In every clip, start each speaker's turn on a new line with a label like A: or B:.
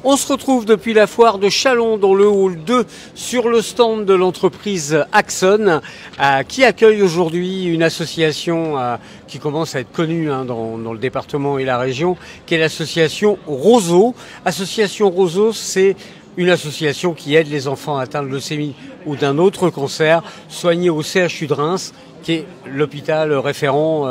A: On se retrouve depuis la foire de Châlons dans le hall 2 sur le stand de l'entreprise Axon qui accueille aujourd'hui une association qui commence à être connue dans le département et la région, qui est l'association Roseau. Association Roseau, c'est une association qui aide les enfants atteints de leucémie ou d'un autre cancer soignés au CHU de Reims, qui est l'hôpital référent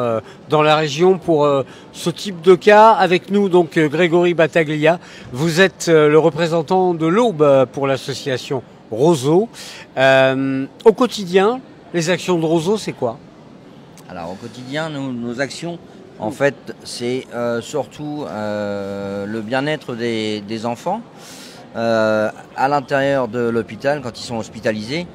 A: dans la région pour ce type de cas. Avec nous, donc, Grégory Battaglia. Vous êtes le représentant de l'Aube pour l'association Roseau. Au quotidien, les actions de Roseau, c'est quoi?
B: Alors, au quotidien, nos actions, en fait, c'est surtout le bien-être des enfants à l'intérieur de l'hôpital quand ils sont hospitalisés.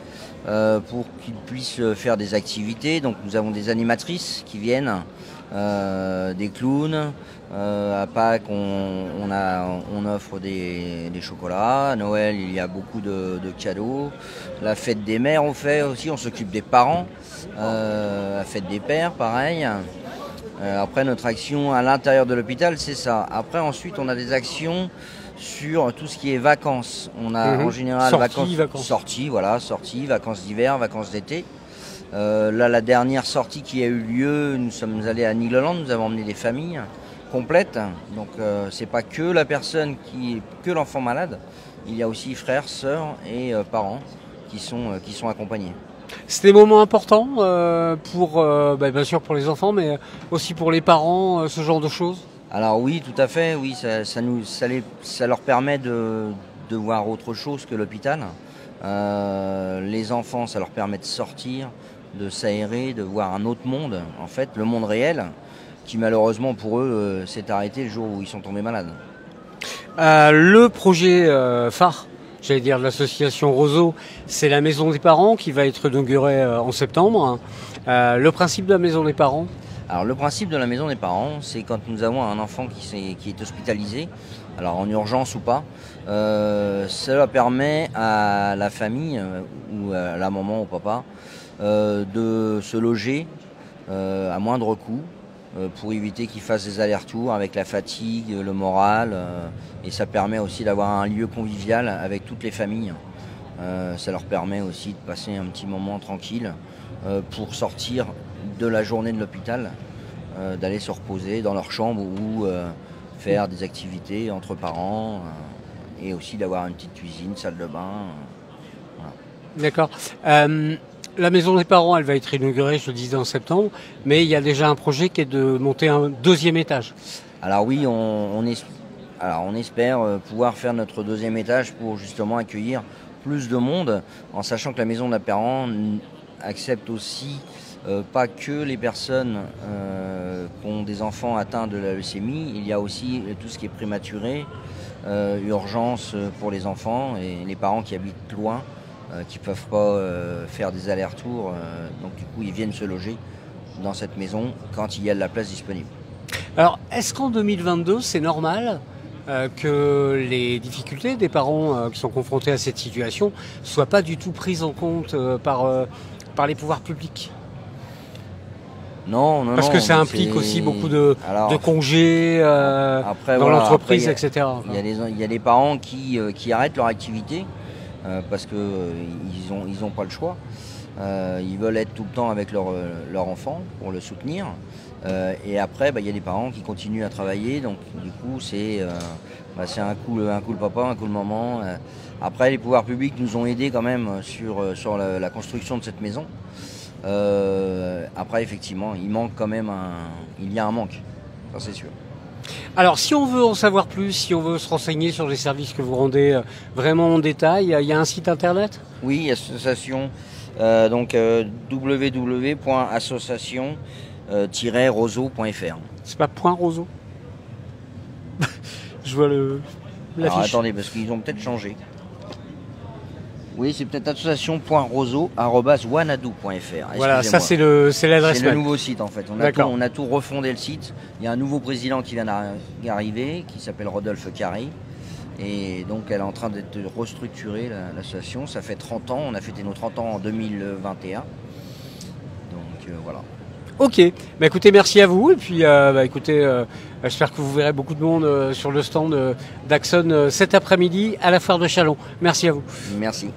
B: Pour qu'ils puissent faire des activités. Donc nous avons des animatrices qui viennent, des clowns. À Pâques, on offre des chocolats. À Noël, il y a beaucoup de cadeaux. La fête des mères, on fait aussi. On s'occupe des parents. La fête des pères, pareil. Après, notre action à l'intérieur de l'hôpital, c'est ça. Après, ensuite, on a des actions sur tout ce qui est vacances. On a en général sorties, vacances d'hiver, vacances d'été. Là, la dernière sortie qui a eu lieu, nous sommes allés à Nigloland, nous avons emmené des familles complètes. Donc, c'est pas que la personne que l'enfant malade. Il y a aussi frères, sœurs et parents qui sont accompagnés.
A: C'est des moments importants pour, bien sûr pour les enfants, mais aussi pour les parents, ce genre de choses.
B: Alors oui, tout à fait, oui, ça leur permet de voir autre chose que l'hôpital. Les enfants, ça leur permet de sortir, de s'aérer, de voir un autre monde, en fait, le monde réel, qui malheureusement pour eux s'est arrêté le jour où ils sont tombés malades.
A: Le projet phare, j'allais dire, de l'association Roseau, c'est la maison des parents qui va être inaugurée en septembre. Le principe de la maison des parents?
B: Alors le principe de la maison des parents, c'est quand nous avons un enfant qui est hospitalisé, alors en urgence ou pas, cela permet à la famille ou à la maman ou papa de se loger à moindre coût pour éviter qu'ils fassent des allers-retours avec la fatigue, le moral, et ça permet aussi d'avoir un lieu convivial avec toutes les familles. Ça leur permet aussi de passer un petit moment tranquille pour sortir de la journée de l'hôpital, d'aller se reposer dans leur chambre ou faire des activités entre parents et aussi d'avoir une petite cuisine, salle de bain. Voilà.
A: D'accord. La maison des parents, elle va être inaugurée, je le disais, en septembre, mais il y a déjà un projet qui est de monter un deuxième étage.
B: Alors oui, on espère pouvoir faire notre deuxième étage pour justement accueillir plus de monde, en sachant que la maison des parents accepte aussi pas que les personnes qui ont des enfants atteints de la leucémie, il y a aussi tout ce qui est prématuré, urgence pour les enfants et les parents qui habitent loin, qui ne peuvent pas faire des allers-retours. Donc du coup, ils viennent se loger dans cette maison quand il y a de la place disponible.
A: Alors, est-ce qu'en 2022, c'est normal que les difficultés des parents qui sont confrontés à cette situation ne soient pas du tout prises en compte par les pouvoirs publics?
B: Non.
A: Parce que ça implique aussi beaucoup de congés dans l'entreprise, etc.
B: Il y a des parents qui arrêtent leur activité parce qu'ils n'ont pas le choix. Ils veulent être tout le temps avec leur enfant pour le soutenir. Et après, il y a des parents qui continuent à travailler. Donc du coup, c'est un coup le papa, un coup le maman. Après, les pouvoirs publics nous ont aidés quand même sur la construction de cette maison. Après, effectivement, il y a un manque, ça c'est sûr.
A: Alors, si on veut en savoir plus, si on veut se renseigner sur les services que vous rendez vraiment en détail, il y a un site internet?
B: Oui, association, www.association-roseau.fr.
A: C'est pas point roseau? Je vois l'affiche.
B: Alors attendez, parce qu'ils ont peut-être changé. Oui, c'est peut-être association.roseau@wanadoo.fr.
A: Voilà, ça c'est l'adresse.
B: C'est le nouveau site en fait. On a tout refondé le site. Il y a un nouveau président qui vient d'arriver, qui s'appelle Rodolphe Carré. Et donc elle est en train d'être restructurée, l'association. Ça fait 30 ans, on a fêté nos 30 ans en 2021. Donc voilà.
A: Ok, bah écoutez, merci à vous. Et puis, écoutez, j'espère que vous verrez beaucoup de monde sur le stand d'Axon cet après-midi à la foire de Châlons. Merci à vous.
B: Merci.